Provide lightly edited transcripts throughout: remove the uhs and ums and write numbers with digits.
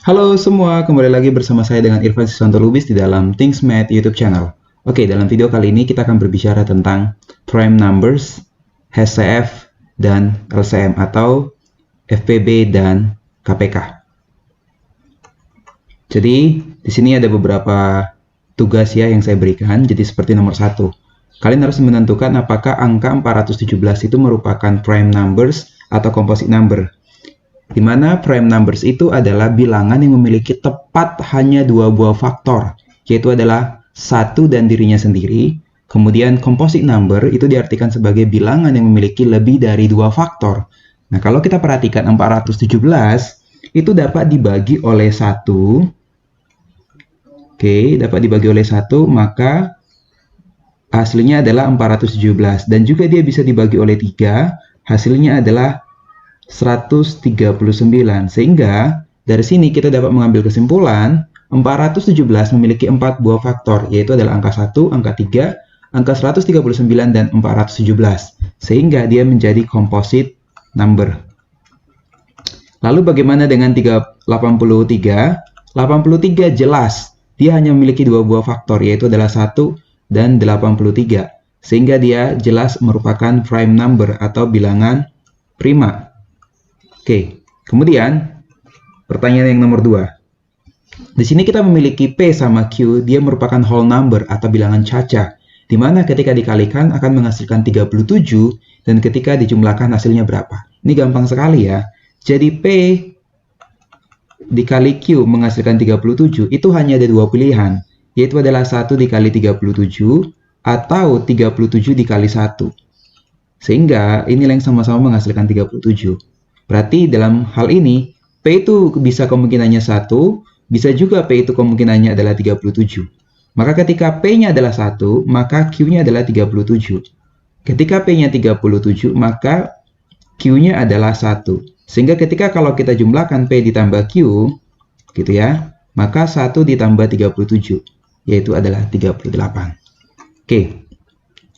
Halo semua, kembali lagi bersama saya dengan Irfan Siswanto Lubis di dalam Things Math YouTube channel. Oke, dalam video kali ini kita akan berbicara tentang prime numbers, HCF, dan LCM atau FPB dan KPK. Jadi, di sini ada beberapa tugas ya yang saya berikan. Jadi seperti nomor 1. Kalian harus menentukan apakah angka 417 itu merupakan prime numbers atau composite number. Di mana prime numbers itu adalah bilangan yang memiliki tepat hanya dua buah faktor, yaitu adalah 1 dan dirinya sendiri. Kemudian composite number itu diartikan sebagai bilangan yang memiliki lebih dari dua faktor. Nah, kalau kita perhatikan 417 itu dapat dibagi oleh 1. Oke, dapat dibagi oleh 1, maka hasilnya adalah 417. Dan juga dia bisa dibagi oleh 3, hasilnya adalah 139. Sehingga dari sini kita dapat mengambil kesimpulan 417 memiliki 4 buah faktor, yaitu adalah angka 1, angka 3, angka 139, dan 417. Sehingga dia menjadi composite number. Lalu bagaimana dengan 83? 83 jelas dia hanya memiliki 2 buah faktor, yaitu adalah 1 dan 83. Sehingga dia jelas merupakan prime number atau bilangan prima. Oke, kemudian pertanyaan yang nomor 2. Di sini kita memiliki P sama Q, dia merupakan whole number atau bilangan caca, di mana ketika dikalikan akan menghasilkan 37 dan ketika dijumlahkan hasilnya berapa? Ini gampang sekali ya. Jadi P dikali Q menghasilkan 37, itu hanya ada dua pilihan, yaitu adalah 1 dikali 37 atau 37 dikali 1. Sehingga inilah yang sama-sama menghasilkan 37. Berarti dalam hal ini, P itu bisa kemungkinannya 1, bisa juga P itu kemungkinannya adalah 37. Maka ketika P-nya adalah 1, maka Q-nya adalah 37. Ketika P-nya 37, maka Q-nya adalah 1. Sehingga ketika kalau kita jumlahkan P ditambah Q, gitu ya, maka 1 ditambah 37, yaitu adalah 38. Oke.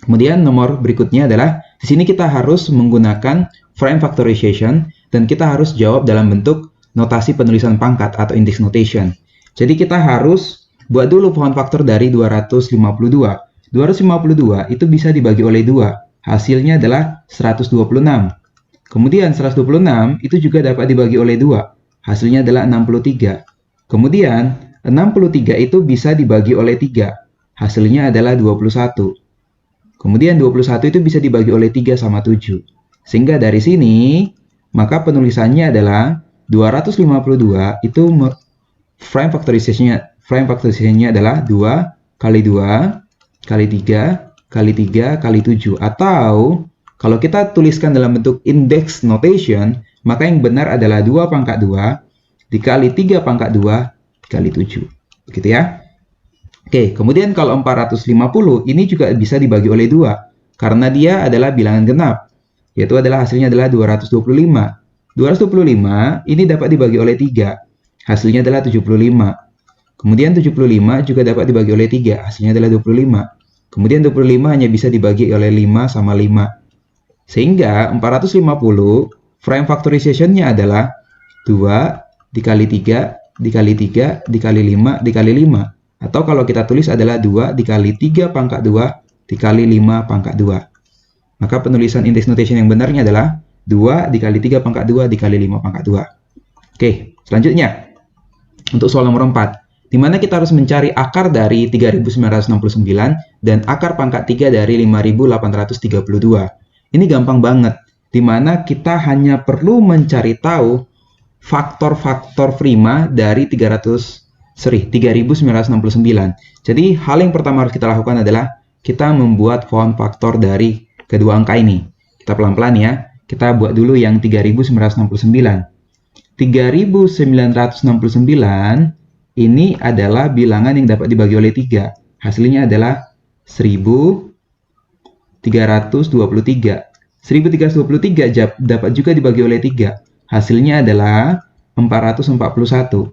Kemudian nomor berikutnya adalah, di sini kita harus menggunakan prime factorization, dan kita harus jawab dalam bentuk notasi penulisan pangkat atau index notation. Jadi kita harus buat dulu pohon faktor dari 252. 252 itu bisa dibagi oleh 2. Hasilnya adalah 126. Kemudian 126 itu juga dapat dibagi oleh 2. Hasilnya adalah 63. Kemudian 63 itu bisa dibagi oleh 3. Hasilnya adalah 21. Kemudian 21 itu bisa dibagi oleh 3 sama 7. Sehingga dari sini, maka penulisannya adalah 252 itu prime factorization-nya adalah 2 kali 2 kali 3 kali 3 kali 7. Atau kalau kita tuliskan dalam bentuk index notation, maka yang benar adalah 2 pangkat 2 dikali 3 pangkat 2 dikali 7. Begitu ya. Oke, kemudian kalau 450 ini juga bisa dibagi oleh 2 karena dia adalah bilangan genap, yaitu adalah hasilnya adalah 225. 225 ini dapat dibagi oleh 3, hasilnya adalah 75. Kemudian 75 juga dapat dibagi oleh 3, hasilnya adalah 25. Kemudian 25 hanya bisa dibagi oleh 5 sama 5. Sehingga 450 prime factorization-nya adalah 2 dikali 3 dikali 3 dikali 5 dikali 5. Atau kalau kita tulis adalah 2 dikali 3 pangkat 2 dikali 5 pangkat 2. Maka penulisan index notation yang benarnya adalah 2 dikali 3 pangkat 2 dikali 5 pangkat 2. Oke, selanjutnya. Untuk soal nomor 4. Di mana kita harus mencari akar dari 3969 dan akar pangkat 3 dari 5832. Ini gampang banget. Di mana kita hanya perlu mencari tahu faktor-faktor prima dari 3969. Jadi hal yang pertama harus kita lakukan adalah kita membuat pohon faktor dari kedua angka ini. Kita pelan-pelan ya. Kita buat dulu yang 3969. 3969 ini adalah bilangan yang dapat dibagi oleh 3. Hasilnya adalah 1323. 1323 dapat juga dibagi oleh 3. Hasilnya adalah 441.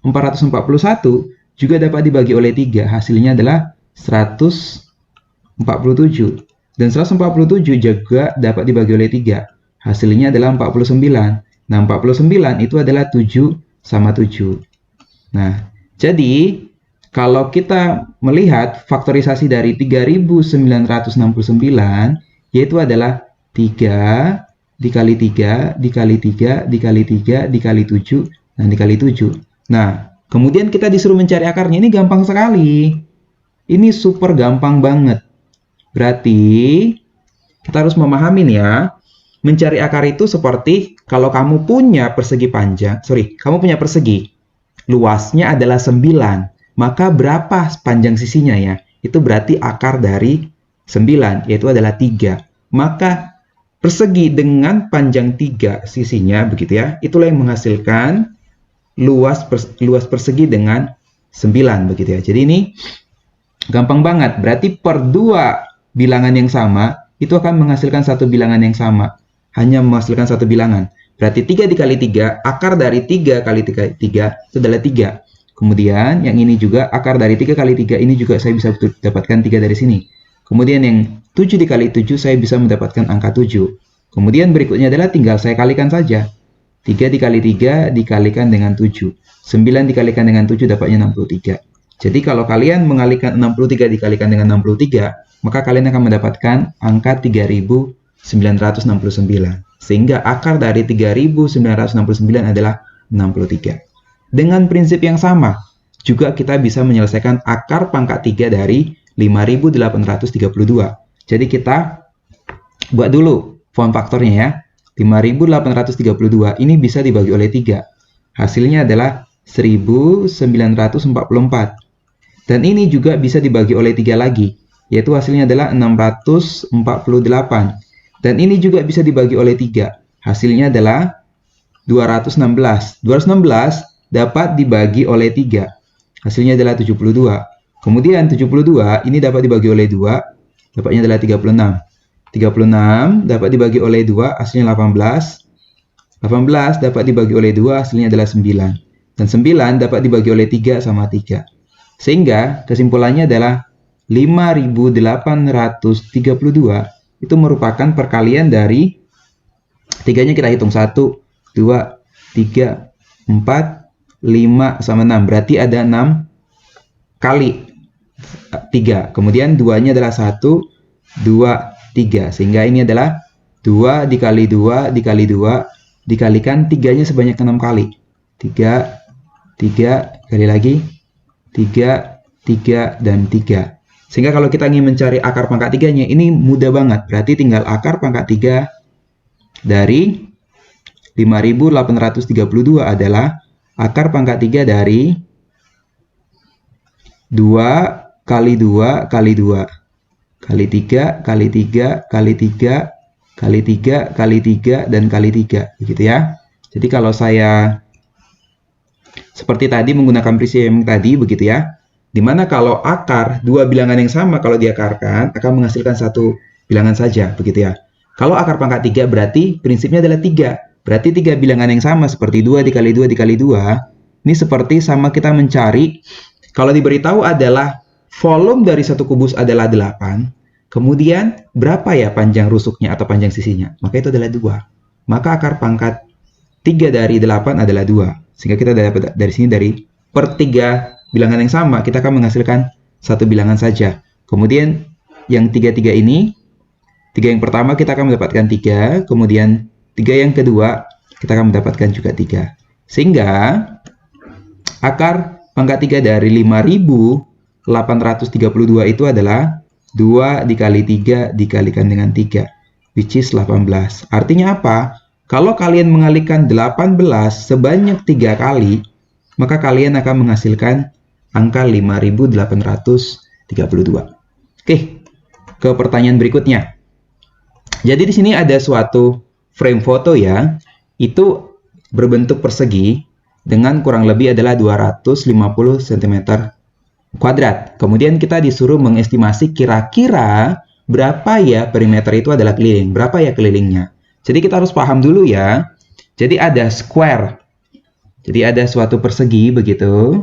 441 juga dapat dibagi oleh 3. Hasilnya adalah 147. Dan 147 juga dapat dibagi oleh 3. Hasilnya adalah 49. Nah, 49 itu adalah 7 sama 7. Nah, jadi kalau kita melihat faktorisasi dari 3969, yaitu adalah 3 dikali 3, dikali 3, dikali 3, dikali 7, dan dikali 7. Nah, kemudian kita disuruh mencari akarnya. Ini gampang sekali. Ini super gampang banget. Berarti, kita harus memahami nih ya. Mencari akar itu seperti kalau kamu punya persegi panjang. Kamu punya persegi. Luasnya adalah 9. Maka berapa panjang sisinya ya? Itu berarti akar dari 9, yaitu adalah 3. Maka persegi dengan panjang 3 sisinya, begitu ya, itulah yang menghasilkan luas persegi dengan 9, begitu ya. Jadi ini gampang banget. Berarti per 2 bilangan yang sama, itu akan menghasilkan satu bilangan yang sama. Hanya menghasilkan satu bilangan. Berarti 3 dikali 3, akar dari 3 kali 3 itu adalah 3. Kemudian yang ini juga, akar dari 3 kali 3 ini juga saya bisa dapatkan 3 dari sini. Kemudian yang 7 dikali 7 saya bisa mendapatkan angka 7. Kemudian berikutnya adalah tinggal saya kalikan saja. 3 dikali 3 dikalikan dengan 7. 9 dikalikan dengan 7 dapatnya 63. Jadi kalau kalian mengalikan 63 dikalikan dengan 63, maka kalian akan mendapatkan angka 3969. Sehingga akar dari 3969 adalah 63. Dengan prinsip yang sama, juga kita bisa menyelesaikan akar pangkat 3 dari 5832. Jadi kita buat dulu form faktornya ya. 5832 ini bisa dibagi oleh 3. Hasilnya adalah 1944. Dan ini juga bisa dibagi oleh 3 lagi, yaitu hasilnya adalah 648. Dan ini juga bisa dibagi oleh 3. Hasilnya adalah 216. 216 dapat dibagi oleh 3. Hasilnya adalah 72. Kemudian 72 ini dapat dibagi oleh 2, dapatnya adalah 36. 36 dapat dibagi oleh 2, hasilnya 18. 18 dapat dibagi oleh 2, hasilnya adalah 9. Dan 9 dapat dibagi oleh 3 sama 3. Sehingga kesimpulannya adalah 5832 itu merupakan perkalian dari 3-nya kita hitung 1, 2, 3, 4, 5, sama 6. Berarti ada 6 kali 3. Kemudian 2-nya adalah 1, 2, 3. Sehingga ini adalah 2 dikali 2 dikali 2 dikalikan 3-nya sebanyak 6 kali. 3, 3, kali lagi. 3, 3, dan 3. Sehingga kalau kita ingin mencari akar pangkat 3-nya, ini mudah banget. Berarti tinggal akar pangkat 3 dari 5832 adalah akar pangkat 3 dari 2 kali 2 kali 2 kali 3 kali 3 kali 3 kali 3 kali 3 dan kali 3, begitu ya. Jadi kalau saya seperti tadi menggunakan prinsip yang tadi, begitu ya. Dimana kalau akar 2 bilangan yang sama kalau diakarkan akan menghasilkan satu bilangan saja, begitu ya. Kalau akar pangkat 3 berarti prinsipnya adalah 3. Berarti 3 bilangan yang sama seperti 2 dikali 2 dikali 2. Ini seperti sama kita mencari, kalau diberitahu adalah volume dari satu kubus adalah 8, kemudian berapa ya panjang rusuknya atau panjang sisinya? Maka itu adalah 2. Maka akar pangkat 3 dari 8 adalah 2. Sehingga kita dapat dari sini dari per 3 bilangan yang sama, kita akan menghasilkan satu bilangan saja. Kemudian yang 3 ini, 3 yang pertama kita akan mendapatkan 3, kemudian 3 yang kedua kita akan mendapatkan juga 3. Sehingga akar pangkat 3 dari 5832 itu adalah 2 dikali 3 dikalikan dengan 3, which is 18. Artinya apa? Kalau kalian mengalihkan 18 sebanyak 3 kali, maka kalian akan menghasilkan angka 5832. Oke, ke pertanyaan berikutnya. Jadi di sini ada suatu frame foto ya, itu berbentuk persegi dengan kurang lebih adalah 250 cm kuadrat. Kemudian kita disuruh mengestimasi kira-kira berapa ya perimeter itu adalah keliling, berapa ya kelilingnya. Jadi kita harus paham dulu ya. Jadi ada square. Jadi ada suatu persegi begitu.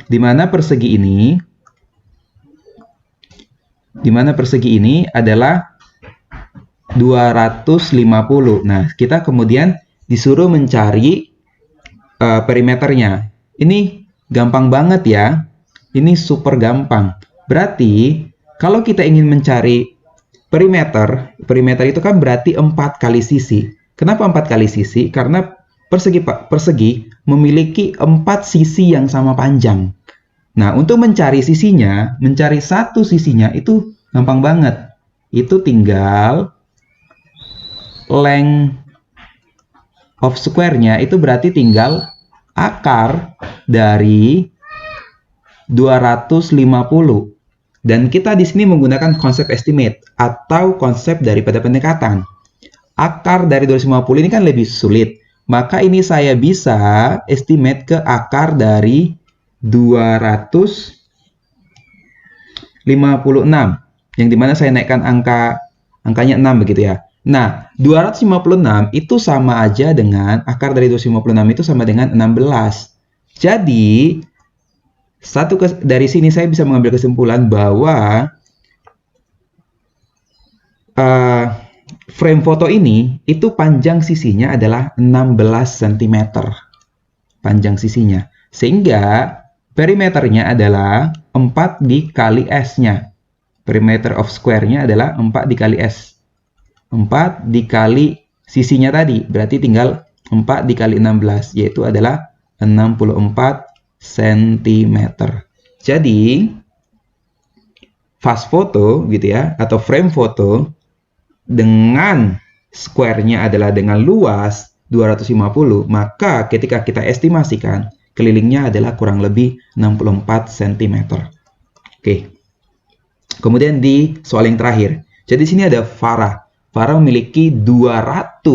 Di mana persegi ini adalah 250. Nah, kita kemudian disuruh mencari perimeternya. Ini gampang banget ya. Ini super gampang. Berarti, kalau kita ingin mencari perimeter itu kan berarti 4 kali sisi. Kenapa 4 kali sisi? Karena persegi memiliki 4 sisi yang sama panjang. Nah, untuk mencari sisinya, mencari satu sisinya itu gampang banget. Itu tinggal length of square-nya itu berarti tinggal akar dari 250. Dan kita di sini menggunakan konsep estimate atau konsep daripada pendekatan. Akar dari 250 ini kan lebih sulit. Maka ini saya bisa estimate ke akar dari 256. Yang dimana saya naikkan angkanya 6 begitu ya. Nah, 256 itu sama aja dengan akar dari 256 itu sama dengan 16. Jadi, dari sini saya bisa mengambil kesimpulan bahwa frame foto ini itu panjang sisinya adalah 16 cm. Panjang sisinya. Sehingga perimeternya adalah 4 dikali S-nya. Perimeter of square-nya adalah 4 dikali S. 4 dikali sisinya tadi. Berarti tinggal 4 dikali 16. Yaitu adalah 64 cm. Jadi, fast foto gitu ya. Atau frame foto dengan square-nya adalah dengan luas 250. Maka ketika kita estimasikan, kelilingnya adalah kurang lebih 64 cm. Oke. Kemudian di soal yang terakhir. Jadi sini ada Farah. Farah memiliki 200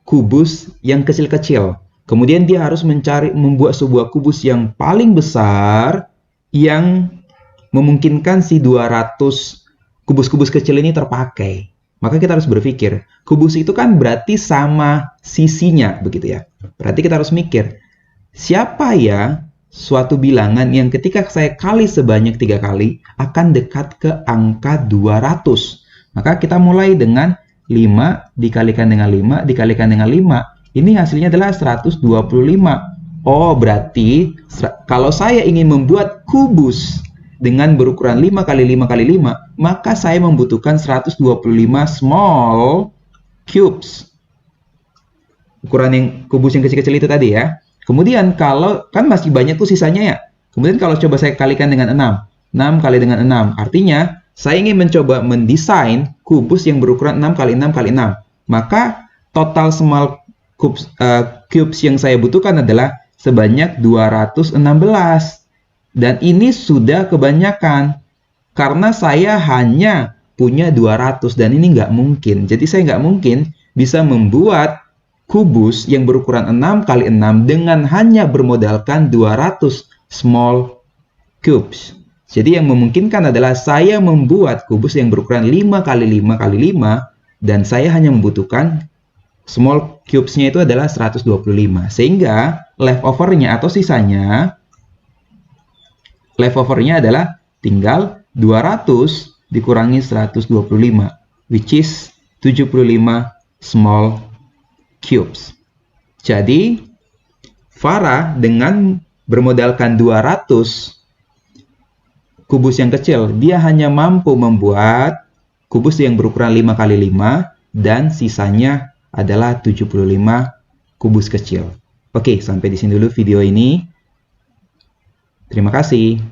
kubus yang kecil-kecil. Kemudian dia harus membuat sebuah kubus yang paling besar yang memungkinkan si 200 kubus-kubus kecil ini terpakai. Maka kita harus berpikir, kubus itu kan berarti sama sisinya, begitu ya. Berarti kita harus mikir, siapa ya suatu bilangan yang ketika saya kali sebanyak 3 kali akan dekat ke angka 200. Maka kita mulai dengan 5 dikalikan dengan 5 dikalikan dengan 5. Ini hasilnya adalah 125. Oh, berarti kalau saya ingin membuat kubus dengan berukuran 5 kali 5 kali 5, maka saya membutuhkan 125 small cubes. Ukuran yang kubus yang kecil-kecil itu tadi ya. Kemudian kalau kan masih banyak tuh sisanya ya. Kemudian kalau coba saya kalikan dengan 6. 6 kali dengan 6. Artinya saya ingin mencoba mendesain kubus yang berukuran 6 kali 6 kali 6. Maka total small cubes yang saya butuhkan adalah sebanyak 216. Dan ini sudah kebanyakan. Karena saya hanya punya 200 dan ini nggak mungkin. Jadi saya nggak mungkin bisa membuat kubus yang berukuran 6 kali 6 dengan hanya bermodalkan 200 small cubes. Jadi yang memungkinkan adalah saya membuat kubus yang berukuran 5 kali 5 kali 5 dan saya hanya membutuhkan small cubes-nya itu adalah 125. Sehingga leftover-nya atau sisanya adalah tinggal 200 dikurangi 125 which is 75 small cubes. Jadi, Farah dengan bermodalkan 200 kubus yang kecil, dia hanya mampu membuat kubus yang berukuran 5 kali 5 dan sisanya adalah 75 kubus kecil. Oke, sampai di sini dulu video ini. Terima kasih.